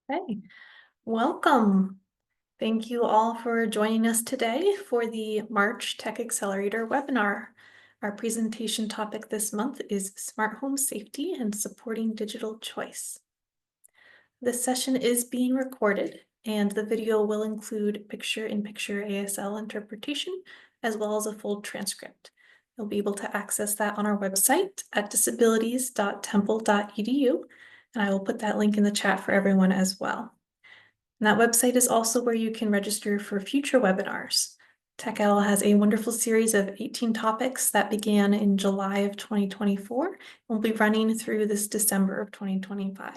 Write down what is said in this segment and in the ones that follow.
Hey, welcome. Thank you all for joining us today for the March Tech Accelerator webinar. Our presentation topic this month is Smart Home Safety and Supporting Digital Choice. This session is being recorded, and the video will include picture-in-picture ASL interpretation, as well as a full transcript. You'll be able to access that on our website at disabilities.temple.edu, and I will put that link in the chat for everyone as well. And that website is also where you can register for future webinars. TechL has a wonderful series of 18 topics that began in July of 2024 and will be running through this December of 2025.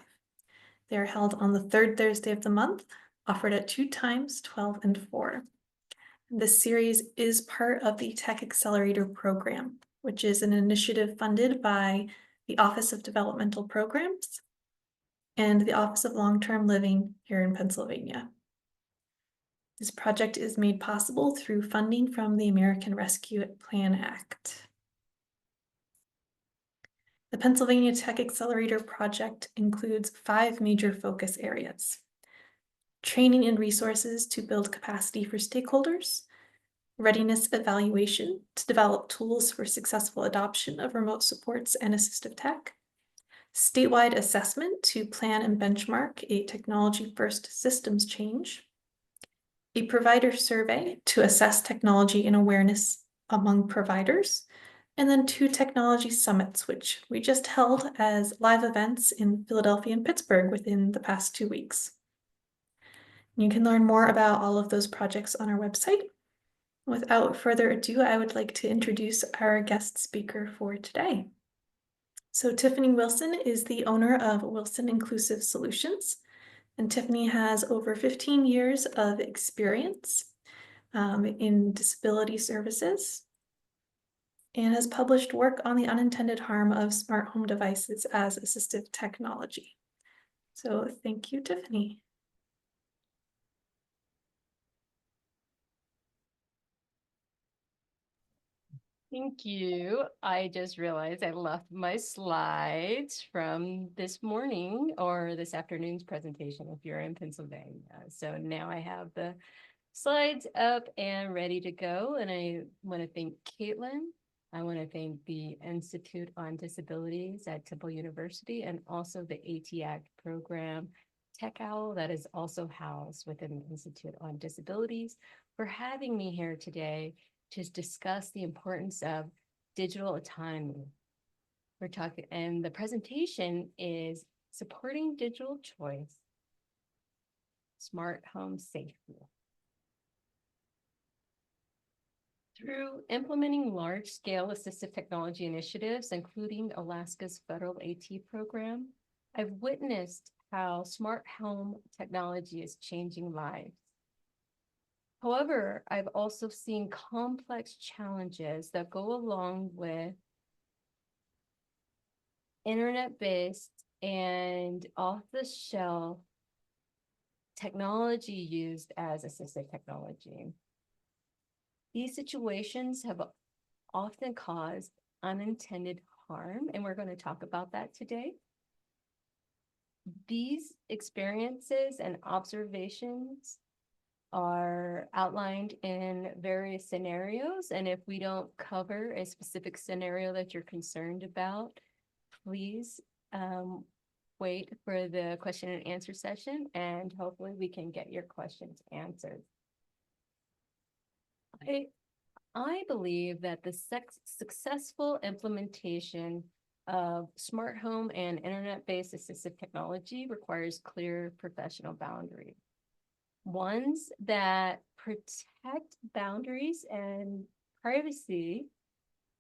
They are held on the third Thursday of the month, offered at 2 times, 12 and 4. This series is part of the Tech Accelerator program, which is an initiative funded by the Office of Developmental Programs and the Office of Long-Term Living here in Pennsylvania. This project is made possible through funding from the American Rescue Plan Act. The Pennsylvania Tech Accelerator project includes 5 major focus areas: training and resources to build capacity for stakeholders, readiness evaluation to develop tools for successful adoption of remote supports and assistive tech, statewide assessment to plan and benchmark a technology-first systems change, a provider survey to assess technology and awareness among providers, and then 2 technology summits, which we just held as live events in Philadelphia and Pittsburgh within the past 2 weeks. You can learn more about all of those projects on our website. Without further ado, I would like to introduce our guest speaker for today. So Tiffany Wilson is the owner of Wilson Inclusive Solutions, and Tiffany has over 15 years of experience in disability services and has published work on the unintended harm of smart home devices as assistive technology. So thank you, Tiffany. Thank you. I just realized I left my slides from this morning or this afternoon's presentation if you're in Pennsylvania. So now I have the slides up and ready to go. And I want to thank Caitlin. I want to thank the Institute on Disabilities at Temple University and also the AT-ACT program, Tech Owl, that is also housed within the Institute on Disabilities, for having me here today to discuss the importance of digital autonomy. We're talking, and the presentation is supporting digital choice, smart home safety. Through implementing large-scale assistive technology initiatives, including Alaska's federal AT program, I've witnessed how smart home technology is changing lives. However, I've also seen complex challenges that go along with internet-based and off-the-shelf technology used as assistive technology. These situations have often caused unintended harm, and we're going to talk about that today. These experiences and observations are outlined in various scenarios, and if we don't cover a specific scenario that you're concerned about, please wait for the question and answer session, and hopefully we can get your questions answered. I believe that the successful implementation of smart home and internet-based assistive technology requires clear professional boundaries. Ones that protect boundaries and privacy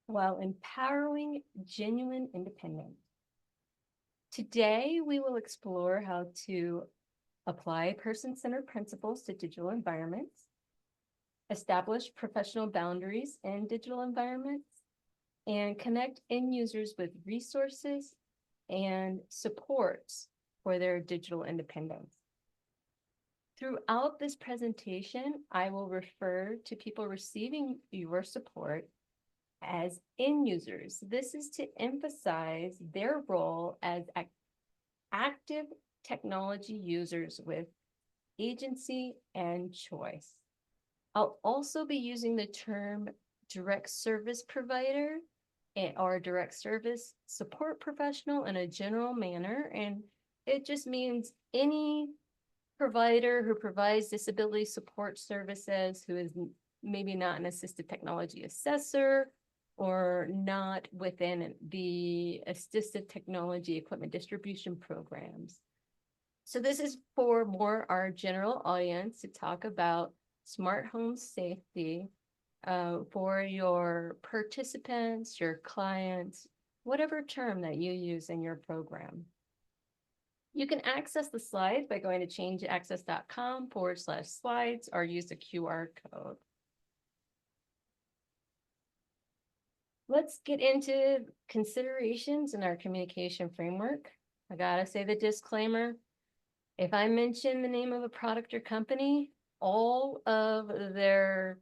while empowering genuine independence. Today, we will explore how to apply person-centered principles to digital environments, establish professional boundaries in digital environments, and connect end users with resources and supports for their digital independence. Throughout this presentation, I will refer to people receiving your support as end users. This is to emphasize their role as active technology users with agency and choice. I'll also be using the term direct service provider or direct service support professional in a general manner. And it just means any provider who provides disability support services, who is maybe not an assistive technology assessor or not within the assistive technology equipment distribution programs. So this is for more our general audience to talk about smart home safety for your participants, your clients, whatever term that you use in your program. You can access the slides by going to changeaccess.com/slides or use the QR code. Let's get into considerations in our communication framework. I gotta say the disclaimer. If I mention the name of a product or company, all of their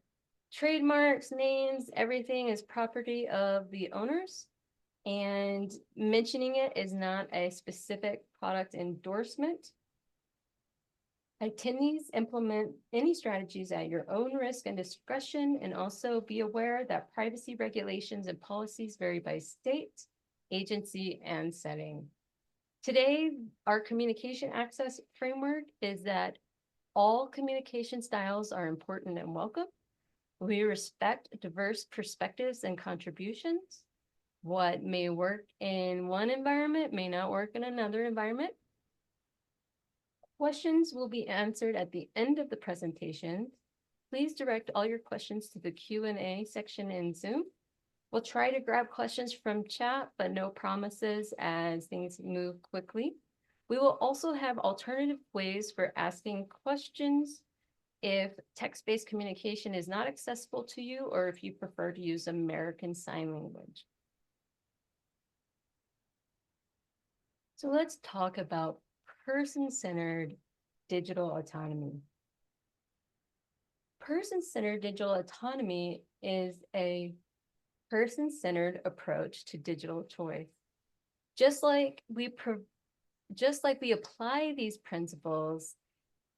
trademarks, names, everything is property of the owners. And mentioning it is not a specific product endorsement. Attendees implement any strategies at your own risk and discretion, and also be aware that privacy regulations and policies vary by state, agency, and setting. Today, our communication access framework is that all communication styles are important and welcome. We respect diverse perspectives and contributions. What may work in one environment may not work in another environment. Questions will be answered at the end of the presentation. Please direct all your questions to the Q&A section in Zoom. We'll try to grab questions from chat, but no promises as things move quickly. We will also have alternative ways for asking questions if text-based communication is not accessible to you, or if you prefer to use American Sign Language. So let's talk about person-centered digital autonomy. Person-centered digital autonomy is a person-centered approach to digital choice. Just like we apply these principles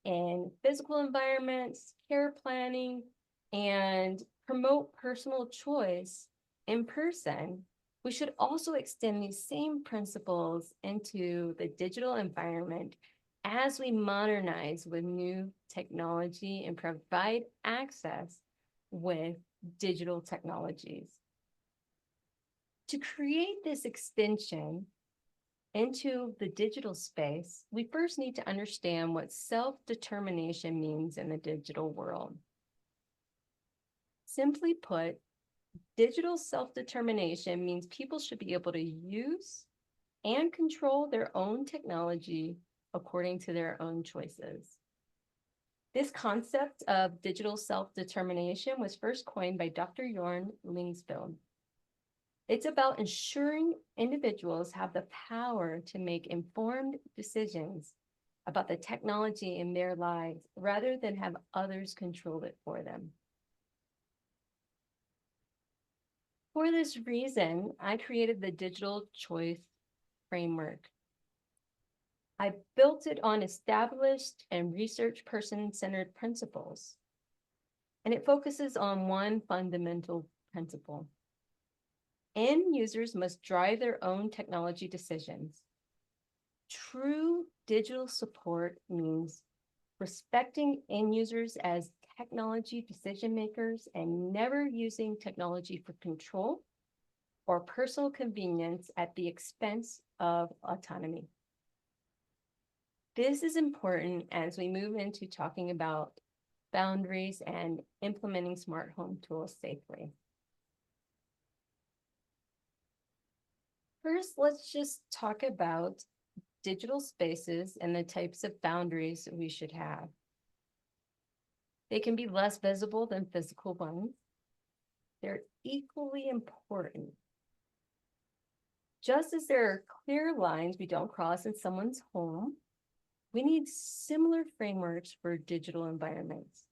in physical environments, care planning, and promote personal choice in person, we should also extend these same principles into the digital environment as we modernize with new technology and provide access with digital technologies. To create this extension into the digital space, we first need to understand what self-determination means in the digital world. Simply put, digital self-determination means people should be able to use and control their own technology according to their own choices. This concept of digital self-determination was first coined by Dr. Jorn Lingsfeld. It's about ensuring individuals have the power to make informed decisions about the technology in their lives rather than have others control it for them. For this reason, I created the digital choice framework. I built it on established and research person-centered principles, and it focuses on one fundamental principle. End users must drive their own technology decisions. True digital support means respecting end users as technology decision makers and never using technology for control or personal convenience at the expense of autonomy. This is important as we move into talking about boundaries and implementing smart home tools safely. First, let's just talk about digital spaces and the types of boundaries we should have. They can be less visible than physical ones. They're equally important. Just as there are clear lines we don't cross in someone's home, we need similar frameworks for digital environments.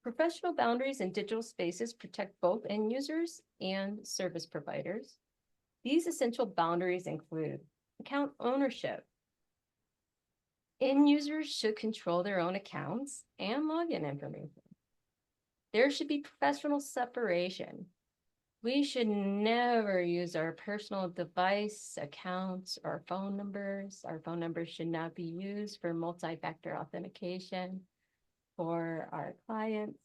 Professional boundaries in digital spaces protect both end users and service providers. These essential boundaries include account ownership, End users should control their own accounts and login information. There should be professional separation. We should never use our personal device, accounts, or phone numbers. Our phone numbers should not be used for multi-factor authentication for our clients.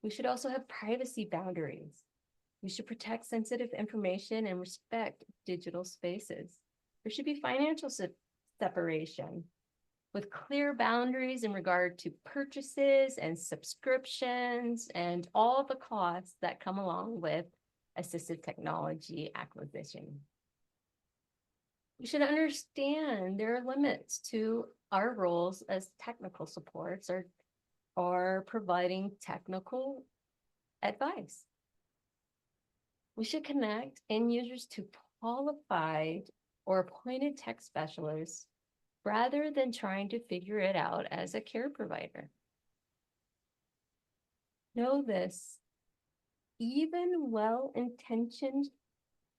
We should also have privacy boundaries. We should protect sensitive information and respect digital spaces. There should be financial separation with clear boundaries in regard to purchases and subscriptions and all the costs that come along with assistive technology acquisition. We should understand there are limits to our roles as technical supports or providing technical advice. We should connect end users to qualified or appointed tech specialists rather than trying to figure it out as a care provider. Know this, even well-intentioned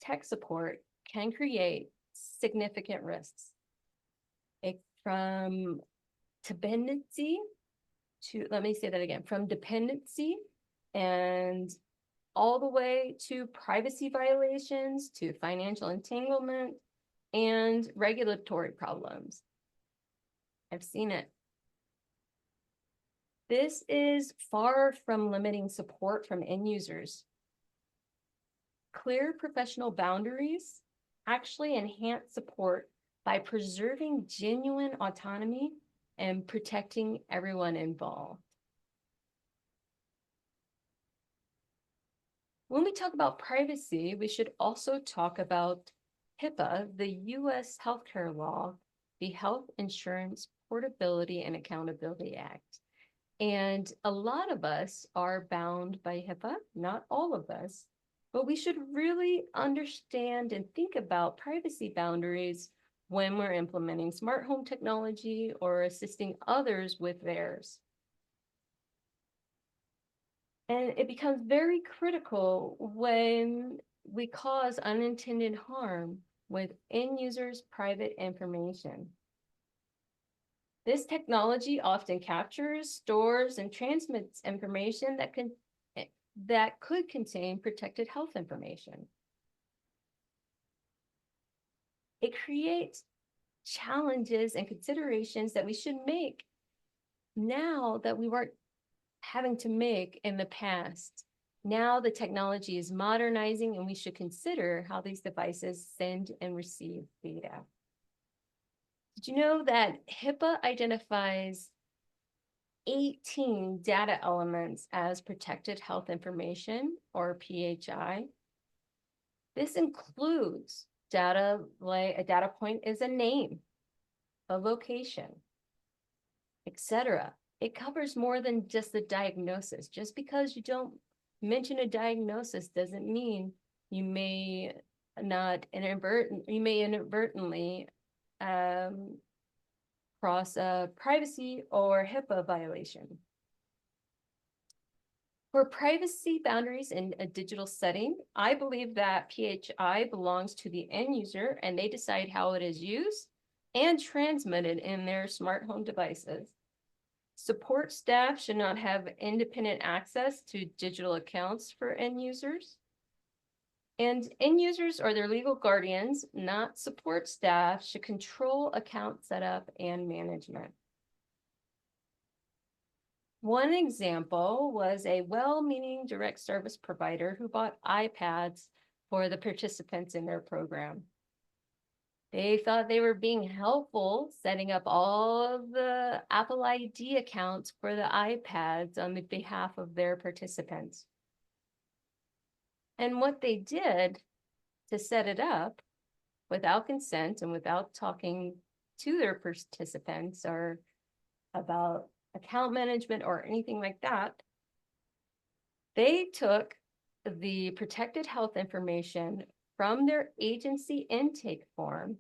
tech support can create significant risks. From dependency to, let me say that again, from dependency and all the way to privacy violations, to financial entanglement, and regulatory problems. I've seen it. This is far from limiting support from end users. Clear professional boundaries actually enhance support by preserving genuine autonomy and protecting everyone involved. When we talk about privacy, we should also talk about HIPAA, the U.S. healthcare law, the Health Insurance Portability and Accountability Act. And a lot of us are bound by HIPAA, not all of us, but we should really understand and think about privacy boundaries when we're implementing smart home technology or assisting others with theirs. And it becomes very critical when we cause unintended harm with end users' private information. This technology often captures, stores, and transmits information that could contain protected health information. It creates challenges and considerations that we should make now that we weren't having to make in the past. Now the technology is modernizing, and we should consider how these devices send and receive data. Did you know that HIPAA identifies 18 data elements as protected health information, or PHI? This includes data like a data point is a name, a location, etc. It covers more than just the diagnosis. Just because you don't mention a diagnosis doesn't mean you may inadvertently cross a privacy or HIPAA violation. For privacy boundaries in a digital setting, I believe that PHI belongs to the end user, and they decide how it is used and transmitted in their smart home devices. Support staff should not have independent access to digital accounts for end users. And end users or their legal guardians, not support staff, should control account setup and management. One example was a well-meaning direct service provider who bought iPads for the participants in their program. They thought they were being helpful, setting up all of the Apple ID accounts for the iPads on the behalf of their participants. And what they did to set it up without consent and without talking to their participants or about account management or anything like that, they took the protected health information from their agency intake form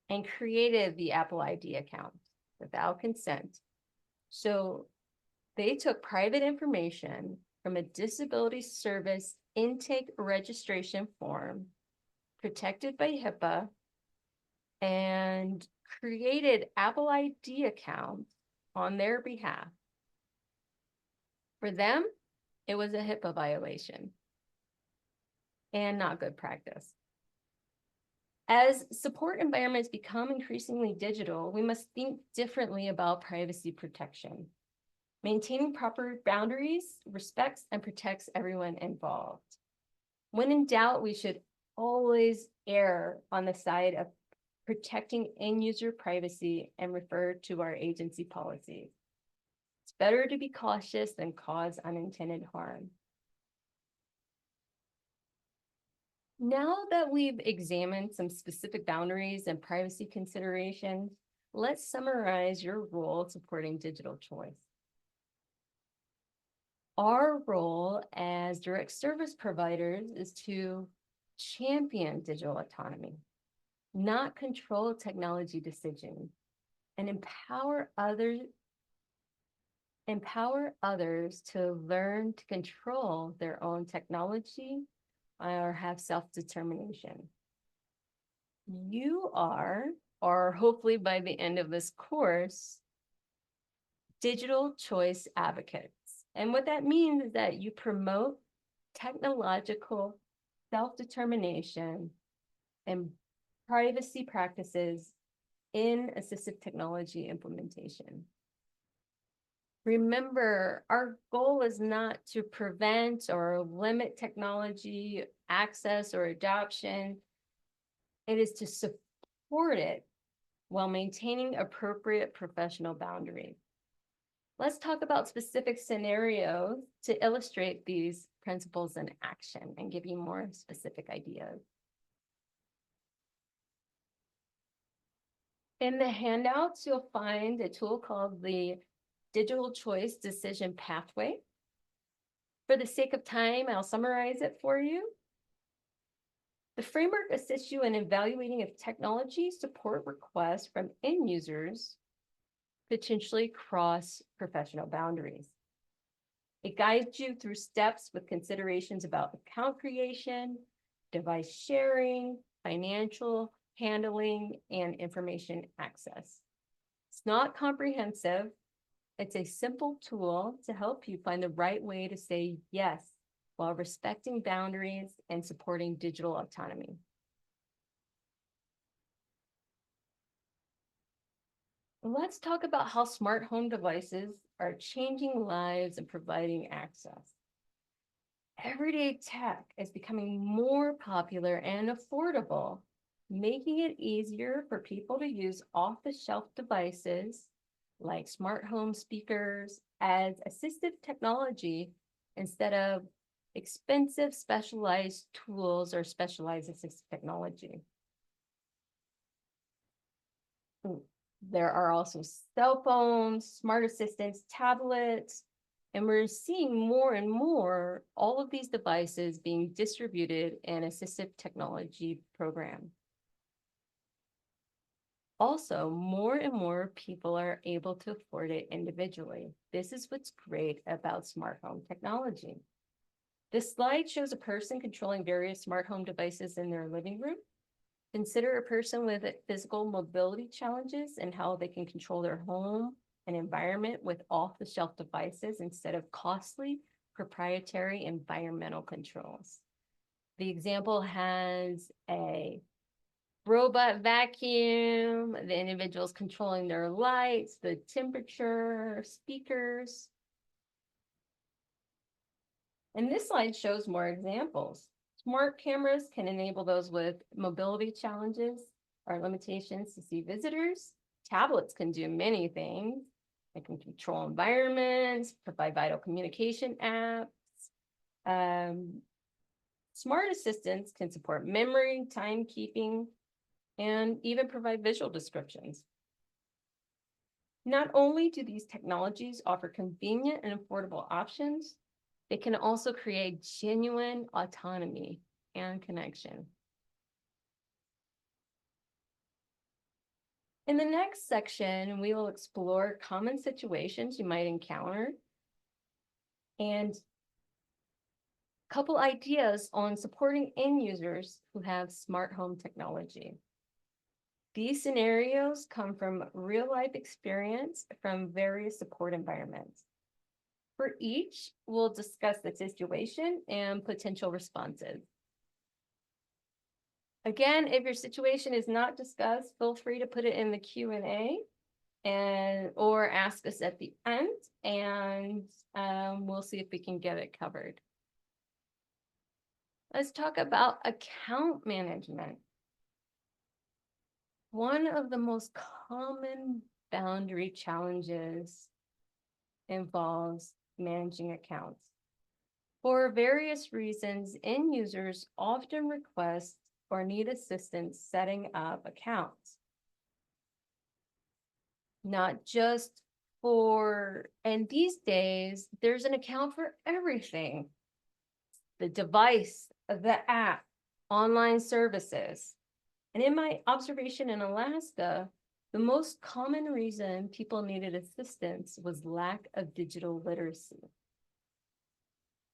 and created the Apple ID account without consent. So they took private information from a disability service intake registration form protected by HIPAA and created Apple ID accounts on their behalf. For them, it was a HIPAA violation and not good practice. As support environments become increasingly digital, we must think differently about privacy protection. Maintaining proper boundaries respects and protects everyone involved. When in doubt, we should always err on the side of protecting end user privacy and refer to our agency policies. It's better to be cautious than cause unintended harm. Now that we've examined some specific boundaries and privacy considerations, let's summarize your role supporting digital choice. Our role as direct service providers is to champion digital autonomy, not control technology decisions, and empower others to learn to control their own technology or have self-determination. You are, or hopefully by the end of this course, digital choice advocates. And what that means is that you promote technological self-determination and privacy practices in assistive technology implementation. Remember, our goal is not to prevent or limit technology access or adoption. It is to support it while maintaining appropriate professional boundaries. Let's talk about specific scenarios to illustrate these principles in action and give you more specific ideas. In the handouts, you'll find a tool called the Digital Choice Decision Pathway. For the sake of time, I'll summarize it for you. The framework assists you in evaluating if technology support requests from end users potentially cross professional boundaries. It guides you through steps with considerations about account creation, device sharing, financial handling, and information access. It's not comprehensive. It's a simple tool to help you find the right way to say yes while respecting boundaries and supporting digital autonomy. Let's talk about how smart home devices are changing lives and providing access. Everyday tech is becoming more popular and affordable, making it easier for people to use off-the-shelf devices like smart home speakers as assistive technology instead of expensive specialized tools or specialized assistive technology. There are also cell phones, smart assistants, tablets, and we're seeing more and more all of these devices being distributed in assistive technology programs. Also, more and more people are able to afford it individually. This is what's great about smart home technology. This slide shows a person controlling various smart home devices in their living room. Consider a person with physical mobility challenges and how they can control their home and environment with off-the-shelf devices instead of costly proprietary environmental controls. The example has a robot vacuum, the individual's controlling their lights, the temperature, speakers. And this slide shows more examples. Smart cameras can enable those with mobility challenges or limitations to see visitors. Tablets can do many things. They can control environments, provide vital communication apps. Smart assistants can support memory, timekeeping, and even provide visual descriptions. Not only do these technologies offer convenient and affordable options, they can also create genuine autonomy and connection. In the next section, we will explore common situations you might encounter and a couple ideas on supporting end users who have smart home technology. These scenarios come from real life experience from various support environments. For each, we'll discuss the situation and potential responses. Again, if your situation is not discussed, feel free to put it in the Q&A or ask us at the end, and we'll see if we can get it covered. Let's talk about account management. One of the most common boundary challenges involves managing accounts. For various reasons, end users often request or need assistance setting up accounts. Not just and these days, there's an account for everything. The device, the app, online services. And in my observation in Alaska, the most common reason people needed assistance was lack of digital literacy.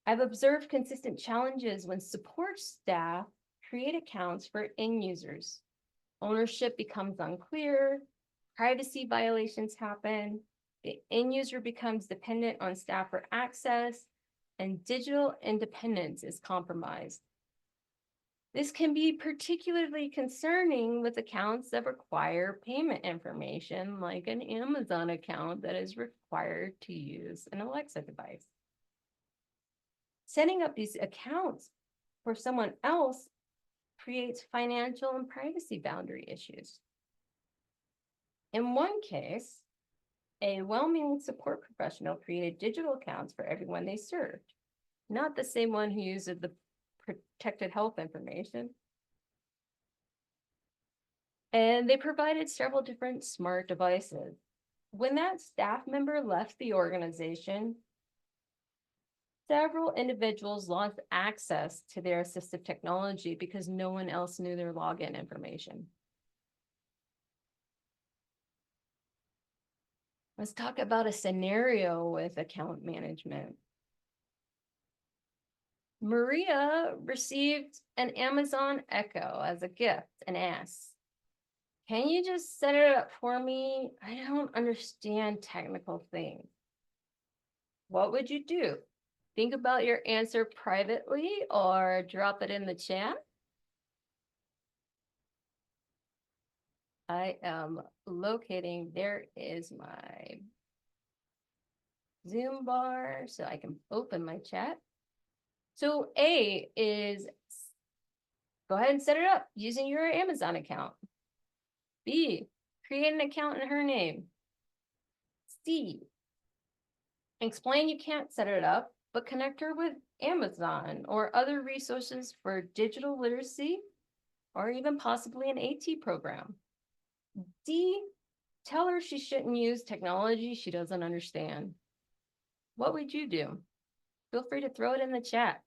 I've observed consistent challenges when support staff create accounts for end users. Ownership becomes unclear, privacy violations happen, the end user becomes dependent on staff for access, and digital independence is compromised. This can be particularly concerning with accounts that require payment information, like an Amazon account that is required to use an Alexa device. Setting up these accounts for someone else creates financial and privacy boundary issues. In one case, a well-meaning support professional created digital accounts for everyone they served, not the same one who uses the protected health information. And they provided several different smart devices. When that staff member left the organization, several individuals lost access to their assistive technology because no one else knew their login information. Let's talk about a scenario with account management. Maria received an Amazon Echo as a gift and asked, "Can you just set it up for me? I don't understand technical things." What would you do? Think about your answer privately or drop it in the chat. I am locating, there is my Zoom bar so I can open my chat. So A is go ahead and set it up using your Amazon account. B, create an account in her name. C, explain you can't set it up, but connect her with Amazon or other resources for digital literacy, or even possibly an AT program. D, tell her she shouldn't use technology she doesn't understand. What would you do? Feel free to throw it in the chat.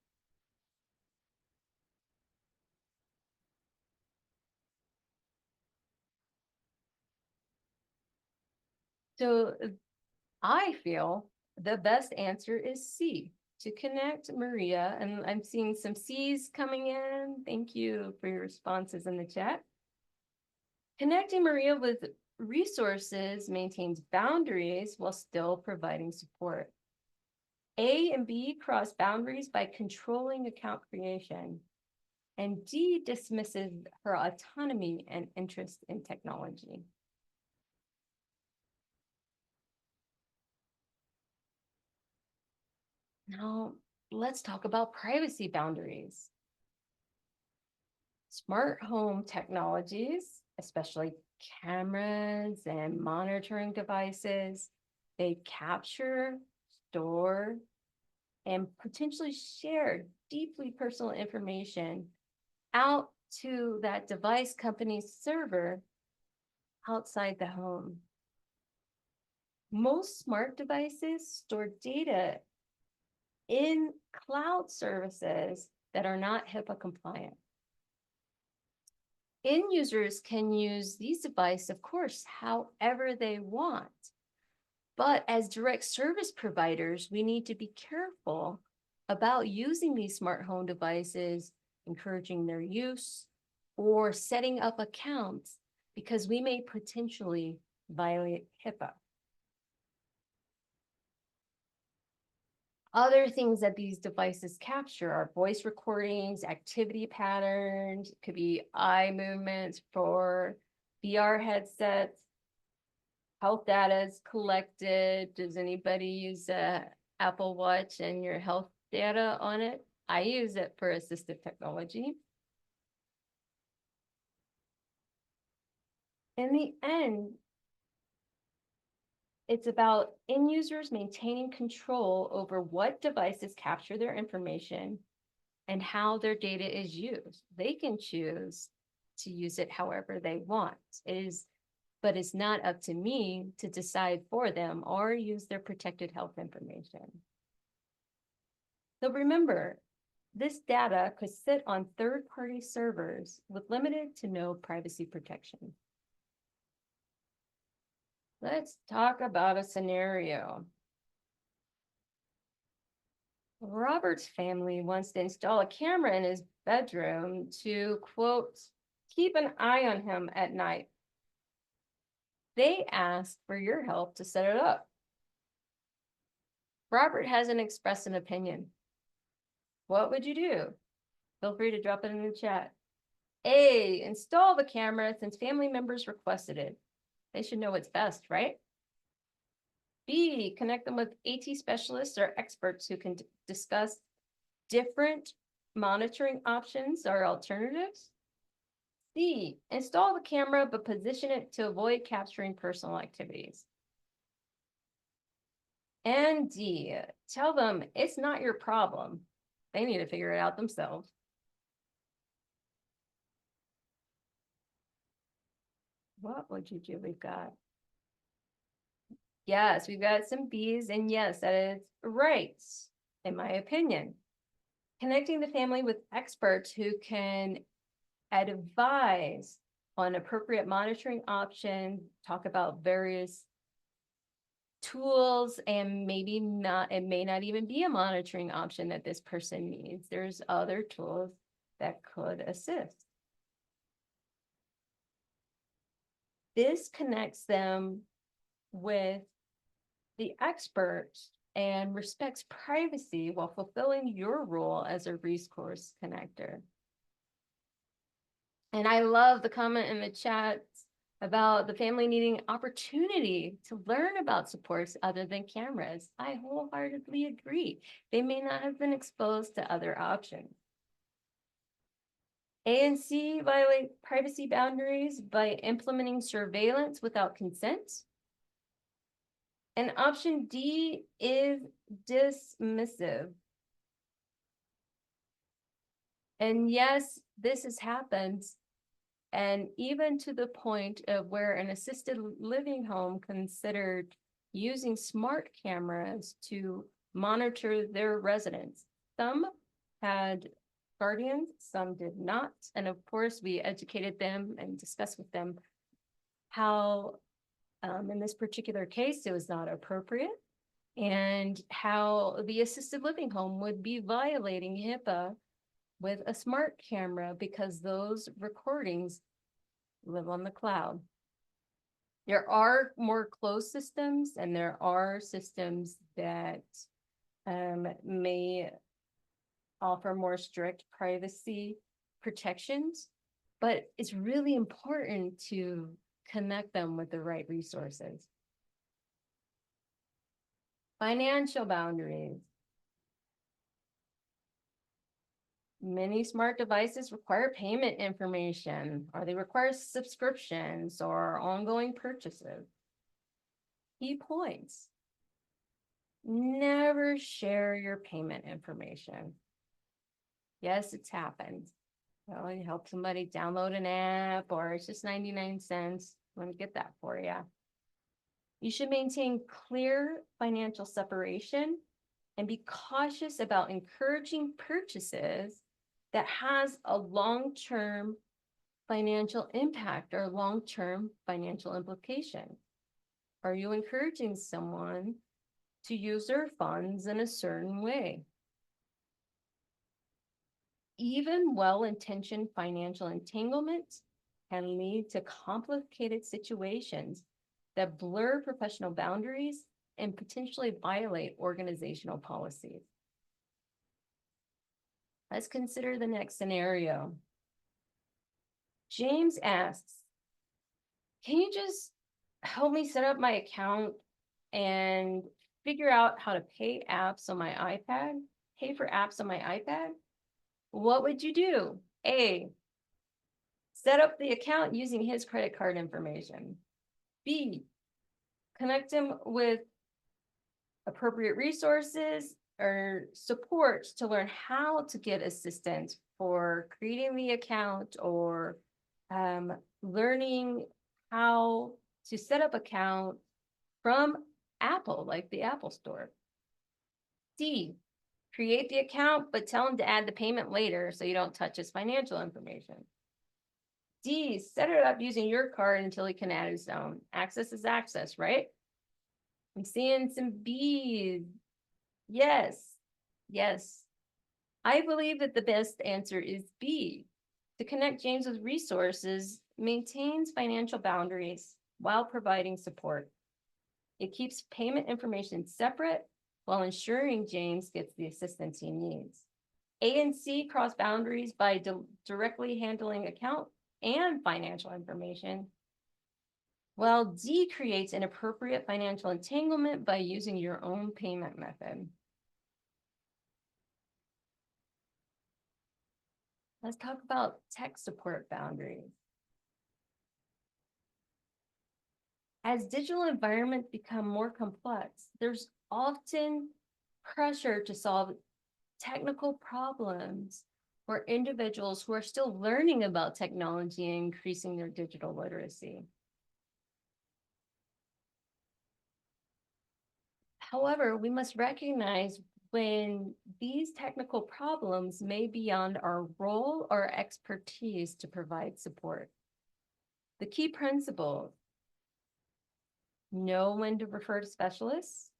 So I feel the best answer is C, to connect Maria. And I'm seeing some C's coming in. Thank you for your responses in the chat. Connecting Maria with resources maintains boundaries while still providing support. A and B cross boundaries by controlling account creation. And D dismisses her autonomy and interest in technology. Now, let's talk about privacy boundaries. Smart home technologies, especially cameras and monitoring devices, they capture, store, and potentially share deeply personal information out to that device company's server outside the home. Most smart devices store data in cloud services that are not HIPAA compliant. End users can use these devices, of course, however they want. But as direct service providers, we need to be careful about using these smart home devices, encouraging their use, or setting up accounts, because we may potentially violate HIPAA. Other things that these devices capture are voice recordings, activity patterns, could be eye movements for VR headsets. Health data is collected. Does anybody use a Apple Watch and your health data on it? I use it for assistive technology. In the end, it's about end users maintaining control over what devices capture their information and how their data is used. They can choose to use it however they want. But it's not up to me to decide for them or use their protected health information. So remember, this data could sit on third-party servers with limited to no privacy protection. Let's talk about a scenario. Robert's family wants to install a camera in his bedroom to, quote, keep an eye on him at night. They asked for your help to set it up. Robert hasn't expressed an opinion. What would you do? Feel free to drop it in the chat. A, install the camera since family members requested it. They should know what's best, right? B, connect them with AT specialists or experts who can discuss different monitoring options or alternatives. C, install the camera but position it to avoid capturing personal activities. And D, tell them it's not your problem. They need to figure it out themselves. What would you do? We've got, yes, we've got some B's, and yes, that is right, in my opinion. Connecting the family with experts who can advise on appropriate monitoring options, talk about various tools, and maybe not, it may not even be a monitoring option that this person needs. There's other tools that could assist. This connects them with the experts and respects privacy while fulfilling your role as a resource connector. And I love the comment in the chat about the family needing opportunity to learn about supports other than cameras. I wholeheartedly agree. They may not have been exposed to other options. A and C violate privacy boundaries by implementing surveillance without consent. And option D is dismissive. And yes, this has happened. And even to the point of where an assisted living home considered using smart cameras to monitor their residents. Some had guardians, some did not. And of course, we educated them and discussed with them how in this particular case, it was not appropriate, and how the assisted living home would be violating HIPAA with a smart camera because those recordings live on the cloud. There are more closed systems, and there are systems that may offer more strict privacy protections, but it's really important to connect them with the right resources. Financial boundaries. Many smart devices require payment information, or they require subscriptions or ongoing purchases. Key points. Never share your payment information. Yes, it's happened. Well, you help somebody download an app, or it's just 99 cents. Let me get that for you. You should maintain clear financial separation and be cautious about encouraging purchases that has a long-term financial impact or long-term financial implication. Are you encouraging someone to use their funds in a certain way? Even well-intentioned financial entanglements can lead to complicated situations that blur professional boundaries and potentially violate organizational policies. Let's consider the next scenario. James asks, can you just help me set up my account and figure out how to pay for apps on my iPad? What would you do? A, set up the account using his credit card information. B, connect him with appropriate resources or support to learn how to get assistance for creating the account or learning how to set up account from Apple, like the Apple Store. D, create the account, but tell him to add the payment later so you don't touch his financial information. D, set it up using your card until he can add his own. Access is access, right? I'm seeing some B's. Yes, yes. I believe that the best answer is B. To connect James with resources maintains financial boundaries while providing support. It keeps payment information separate while ensuring James gets the assistance he needs. A and C cross boundaries by directly handling account and financial information, while D creates an appropriate financial entanglement by using your own payment method. Let's talk about tech support boundaries. As digital environments become more complex, there's often pressure to solve technical problems for individuals who are still learning about technology and increasing their digital literacy. However, we must recognize when these technical problems may be beyond our role or expertise to provide support. The key principles: know when to refer to specialists,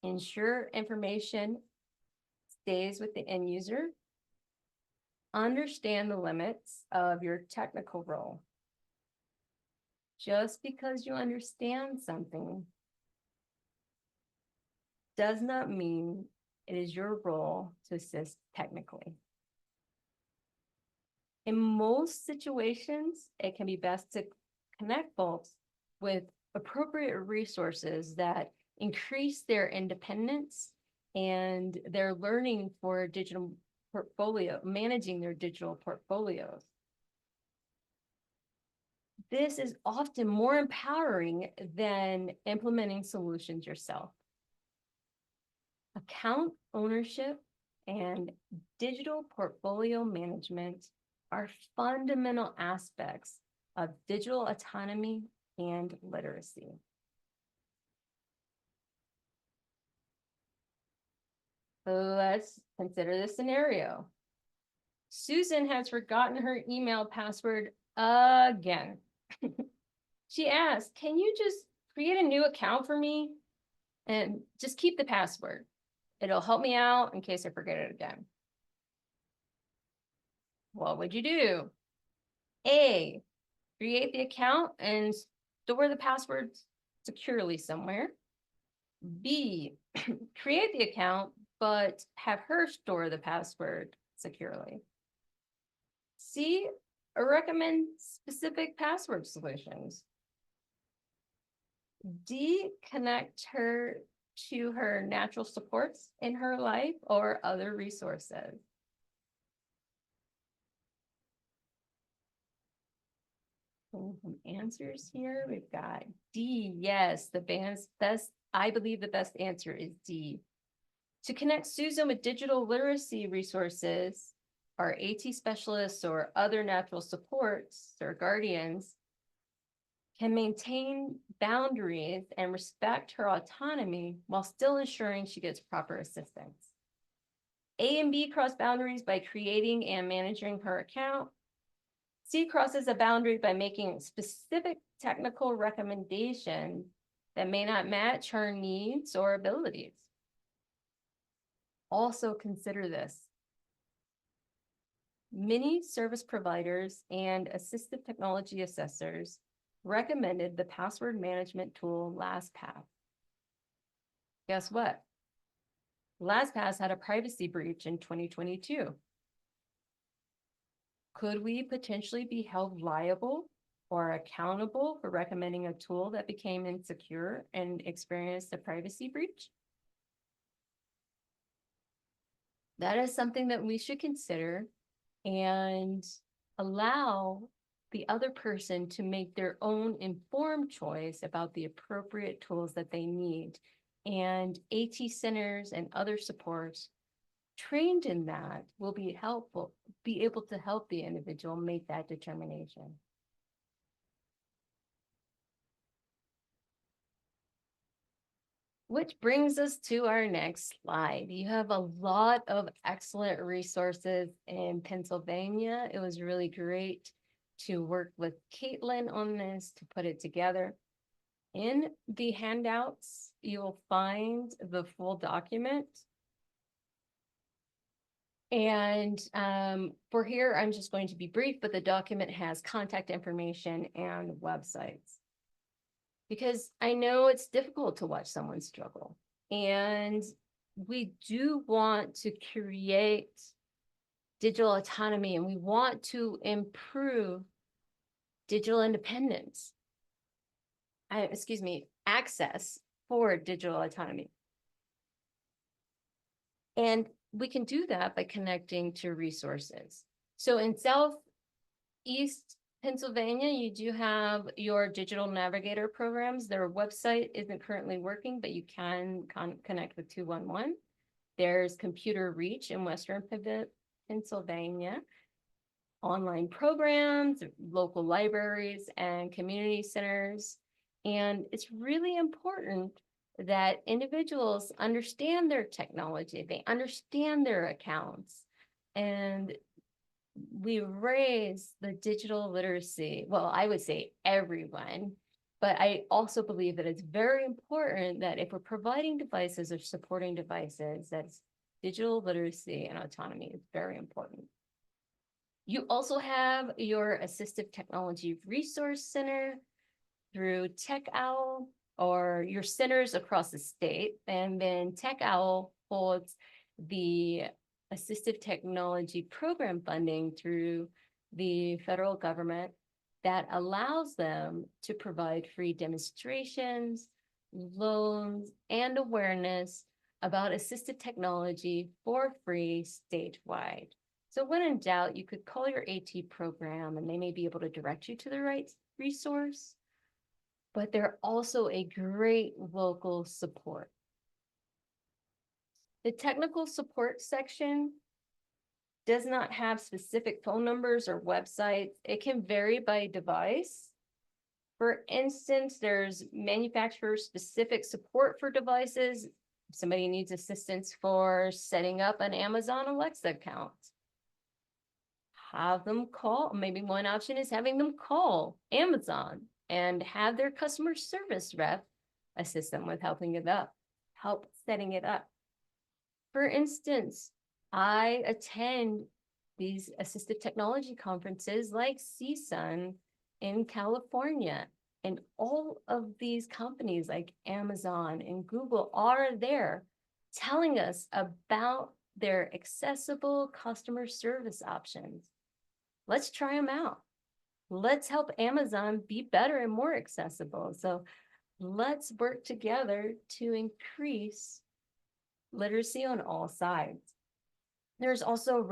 ensure information stays with the end user, understand the limits of your technical role. Just because you understand something does not mean it is your role to assist technically. In most situations, it can be best to connect folks with appropriate resources that increase their independence and their learning for digital portfolio, managing their digital portfolios. This is often more empowering than implementing solutions yourself. Account ownership and digital portfolio management are fundamental aspects of digital autonomy and literacy. Let's consider this scenario. Susan has forgotten her email password again. She asked, can you just create a new account for me and just keep the password? It'll help me out in case I forget it again. What would you do? A, create the account and store the password securely somewhere. B, create the account, but have her store the password securely. C, recommend specific password solutions. D, connect her to her natural supports in her life or other resources. Some answers here. We've got D. Yes, I believe the best answer is D. To connect Susan with digital literacy resources, our AT specialists or other natural supports or guardians can maintain boundaries and respect her autonomy while still ensuring she gets proper assistance. A and B cross boundaries by creating and managing her account. C crosses a boundary by making specific technical recommendations that may not match her needs or abilities. Also consider this. many service providers and assistive technology assessors recommended the password management tool LastPass. Guess what? LastPass had a privacy breach in 2022. Could we potentially be held liable or accountable for recommending a tool that became insecure and experienced a privacy breach? That is something that we should consider and allow the other person to make their own informed choice about the appropriate tools that they need. And AT centers and other supports trained in that will be able to help the individual make that determination. Which brings us to our next slide. You have a lot of excellent resources in Pennsylvania. It was really great to work with Caitlin on this, to put it together. In the handouts, you'll find the full document. And for here, I'm just going to be brief, but the document has contact information and websites. Because I know it's difficult to watch someone struggle. And we do want to create digital autonomy, and we want to improve digital independence. Access for digital autonomy. And we can do that by connecting to resources. So in Southeast Pennsylvania, you do have your digital navigator programs. Their website isn't currently working, but you can connect with 211. There's Computer Reach in Western Pennsylvania, online programs, local libraries, and community centers. And it's really important that individuals understand their technology, they understand their accounts, and we raise the digital literacy. Well, I would say everyone, but I also believe that it's very important that if we're providing devices or supporting devices, that's digital literacy and autonomy is very important. You also have your Assistive Technology Resource Center through Tech Owl, or your centers across the state. And then Tech Owl holds the assistive technology program funding through the federal government that allows them to provide free demonstrations, loans, and awareness about assistive technology for free statewide. So when in doubt, you could call your AT program and they may be able to direct you to the right resource. But they're also a great local support. The technical support section does not have specific phone numbers or websites. It can vary by device. For instance, there's manufacturer-specific support for devices. If somebody needs assistance for setting up an Amazon Alexa account, have them call. Maybe one option is having them call Amazon and have their customer service rep assist them with help setting it up. For instance, I attend these assistive technology conferences like CSUN in California, and all of these companies like Amazon and Google are there telling us about their accessible customer service options. Let's try them out. Let's help Amazon be better and more accessible. So let's work together to increase literacy on all sides. There's also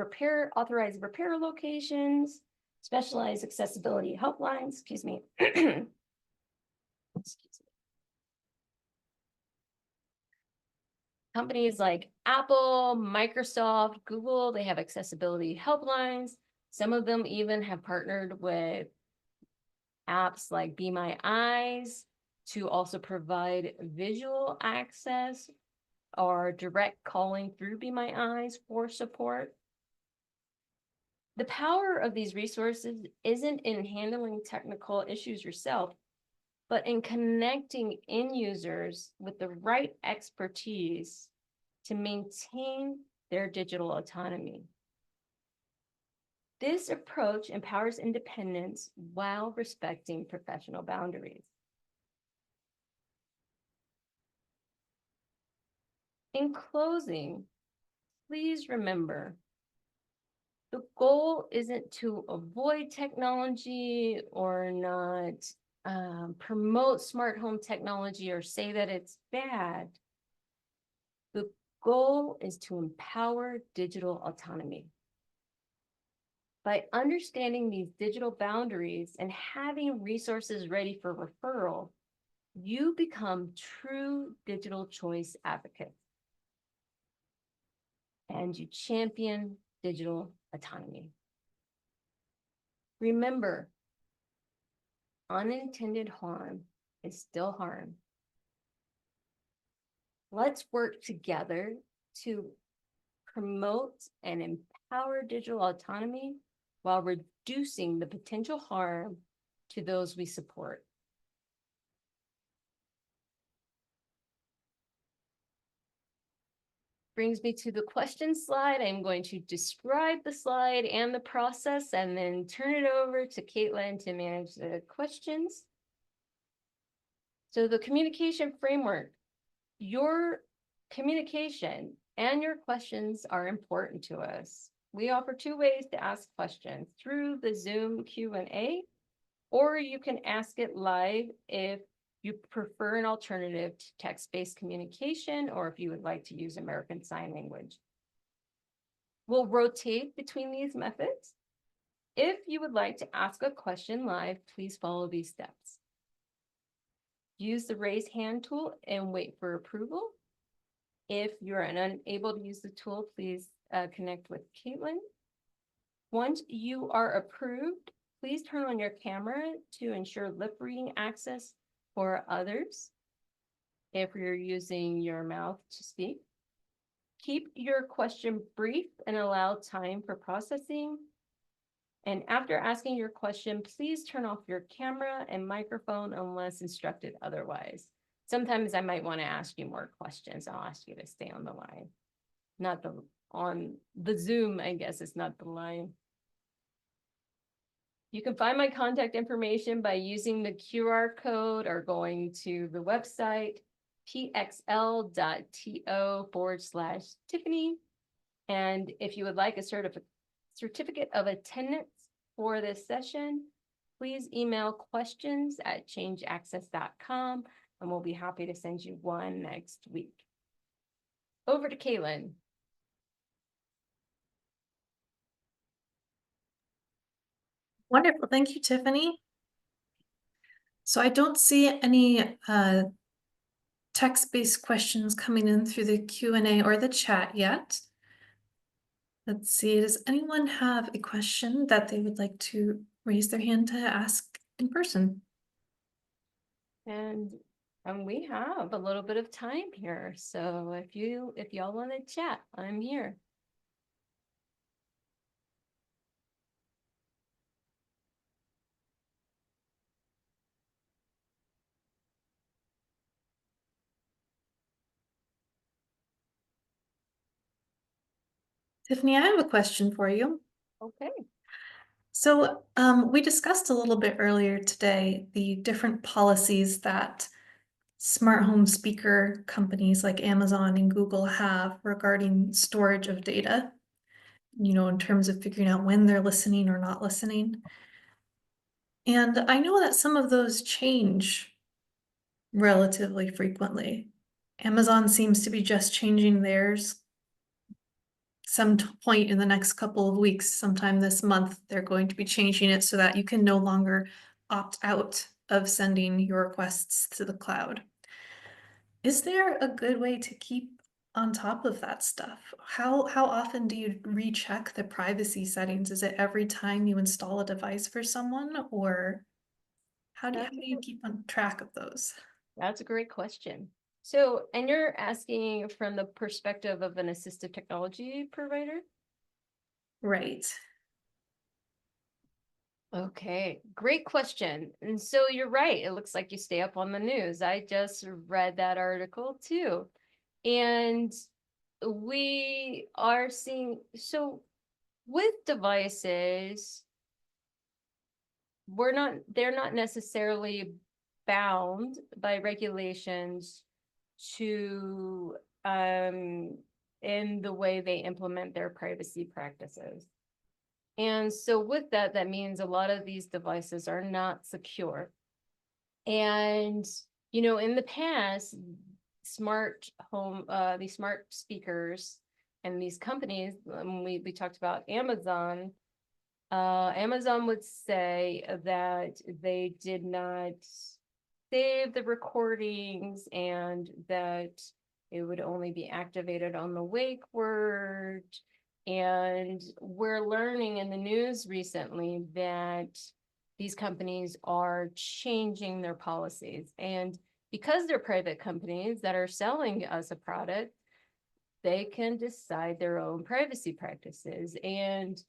authorized repair locations, specialized accessibility helplines, excuse me. Companies like Apple, Microsoft, Google, they have accessibility helplines. Some of them even have partnered with apps like Be My Eyes to also provide visual access or direct calling through Be My Eyes for support. The power of these resources isn't in handling technical issues yourself, but in connecting end users with the right expertise to maintain their digital autonomy. This approach empowers independence while respecting professional boundaries. In closing, please remember, the goal isn't to avoid technology or not promote smart home technology or say that it's bad. The goal is to empower digital autonomy. By understanding these digital boundaries and having resources ready for referral, you become true digital choice advocates. And you champion digital autonomy. Remember, unintended harm is still harm. Let's work together to promote and empower digital autonomy while reducing the potential harm to those we support. Brings me to the question slide. I'm going to describe the slide and the process and then turn it over to Caitlin to manage the questions. So the communication framework, your communication and your questions are important to us. We offer two ways to ask questions: through the Zoom Q&A, or you can ask it live if you prefer an alternative to text-based communication, or if you would like to use American Sign Language. We'll rotate between these methods. If you would like to ask a question live, please follow these steps. Use the raise hand tool and wait for approval. If you're unable to use the tool, please connect with Caitlin. Once you are approved, please turn on your camera to ensure lip reading access for others. If you're using your mouth to speak, keep your question brief and allow time for processing. And after asking your question, please turn off your camera and microphone unless instructed otherwise. Sometimes I might want to ask you more questions. I'll ask you to stay on the line. Not the on the Zoom, I guess it's not the line. You can find my contact information by using the QR code or going to the website pxl.to/Tiffany. And if you would like a certificate of attendance for this session, please email questions@changeaccess.com and we'll be happy to send you one next week. Over to Caitlin. Wonderful. Thank you, Tiffany. So I don't see any text-based questions coming in through the Q&A or the chat yet. Let's see, does anyone have a question that they would like to raise their hand to ask in person? And we have a little bit of time here. So if y'all want to chat, I'm here. Tiffany, I have a question for you. Okay. So we discussed a little bit earlier today the different policies that smart home speaker companies like Amazon and Google have regarding storage of data, in terms of figuring out when they're listening or not listening. And I know that some of those change relatively frequently. Amazon seems to be just changing theirs some point in the next couple of weeks, sometime this month, they're going to be changing it so that you can no longer opt out of sending your requests to the cloud. Is there a good way to keep on top of that stuff? How often do you recheck the privacy settings? Is it every time you install a device for someone, or how do you keep on track of those? That's a great question. So, and you're asking from the perspective of an assistive technology provider? Right. Okay, great question. And so you're right. It looks like you stay up on the news. I just read that article too. And we are seeing, so with devices, they're not necessarily bound by regulations to in the way they implement their privacy practices. And so with that, that means a lot of these devices are not secure. And, in the past, these smart speakers and these companies, we talked about Amazon, Amazon would say that they did not save the recordings and that it would only be activated on the wake word. And we're learning in the news recently that these companies are changing their policies. And because they're private companies that are selling us a product, they can decide their own privacy practices. And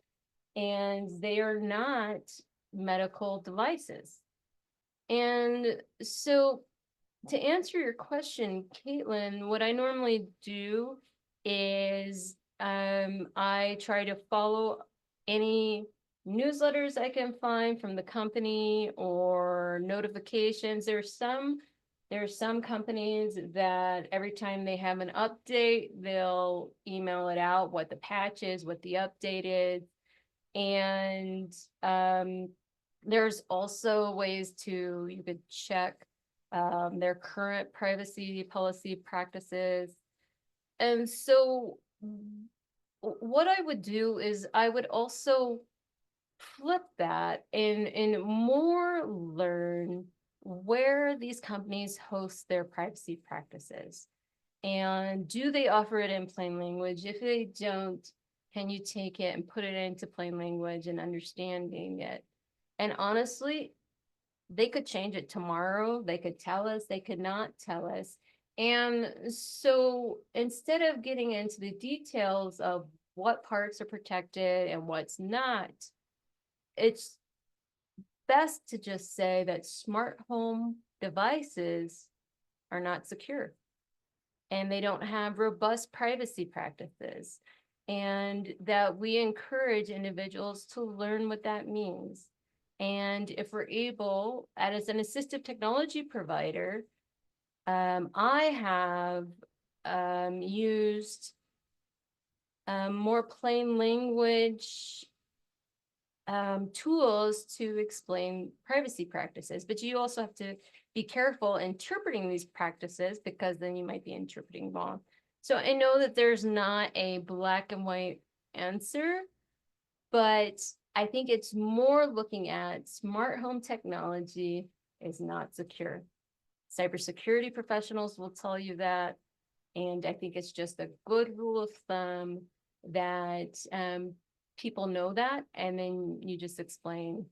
they are not medical devices. And so to answer your question, Caitlin, what I normally do is I try to follow any newsletters I can find from the company or notifications. There's some companies that every time they have an update, they'll email it out, what the patch is, what the update is. And there's also ways you could check their current privacy policy practices. And so what I would do is I would also flip that and more learn where these companies host their privacy practices. And do they offer it in plain language? If they don't, can you take it and put it into plain language and understanding it? And honestly, they could change it tomorrow. They could tell us, they could not tell us. And so instead of getting into the details of what parts are protected and what's not, it's best to just say that smart home devices are not secure and they don't have robust privacy practices, and that we encourage individuals to learn what that means. And if we're able, as an assistive technology provider, I have used more plain language tools to explain privacy practices, but you also have to be careful interpreting these practices because then you might be interpreting wrong. So I know that there's not a black and white answer, but I think it's more looking at smart home technology is not secure. Cybersecurity professionals will tell you that. And I think it's just a good rule of thumb that people know that. And then you just explain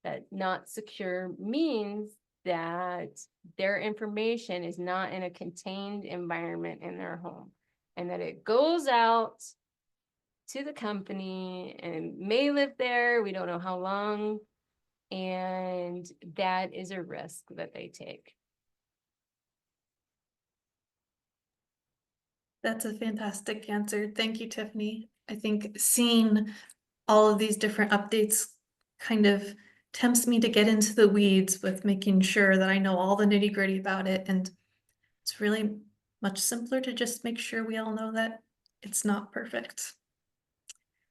that not secure means that their information is not in a contained environment in their home, and that it goes out to the company and may live there. We don't know how long. And that is a risk that they take. That's a fantastic answer. Thank you, Tiffany. I think seeing all of these different updates kind of tempts me to get into the weeds with making sure that I know all the nitty-gritty about it. And it's really much simpler to just make sure we all know that it's not perfect.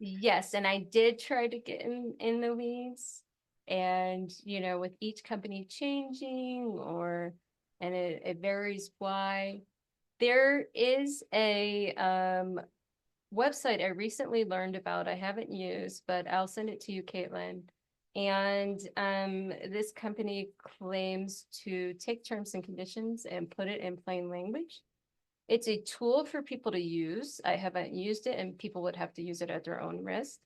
Yes, and I did try to get in the weeds, and with each company changing and it varies why. There is a website I recently learned about. I haven't used, but I'll send it to you, Caitlin. And this company claims to take terms and conditions and put it in plain language. It's a tool for people to use. I haven't used it, and people would have to use it at their own risk.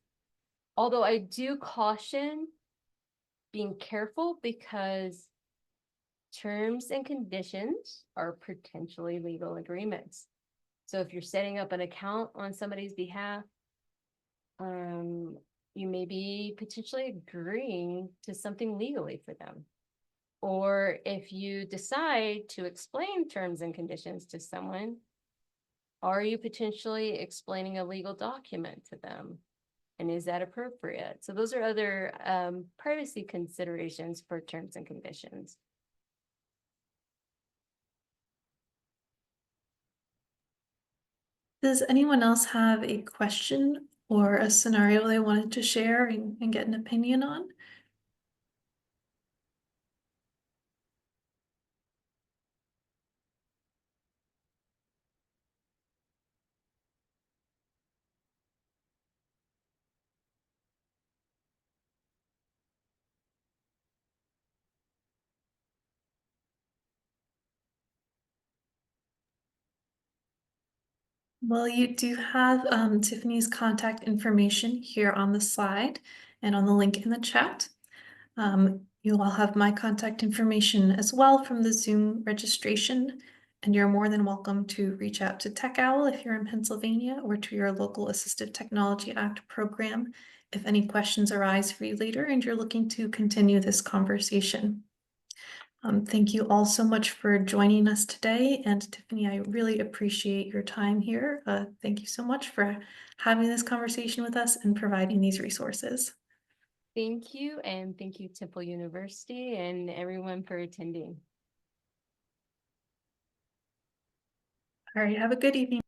Although I do caution being careful because terms and conditions are potentially legal agreements. So if you're setting up an account on somebody's behalf, you may be potentially agreeing to something legally for them. Or if you decide to explain terms and conditions to someone, are you potentially explaining a legal document to them? And is that appropriate? So those are other privacy considerations for terms and conditions. Does anyone else have a question or a scenario they wanted to share and get an opinion on? Well, you do have Tiffany's contact information here on the slide and on the link in the chat. You'll all have my contact information as well from the Zoom registration, and you're more than welcome to reach out to Tech Owl if you're in Pennsylvania or to your local Assistive Technology Act program if any questions arise for you later and you're looking to continue this conversation. Thank you all so much for joining us today. And Tiffany, I really appreciate your time here. Thank you so much for having this conversation with us and providing these resources. Thank you, and thank you, Temple University, and everyone for attending. All right, have a good evening.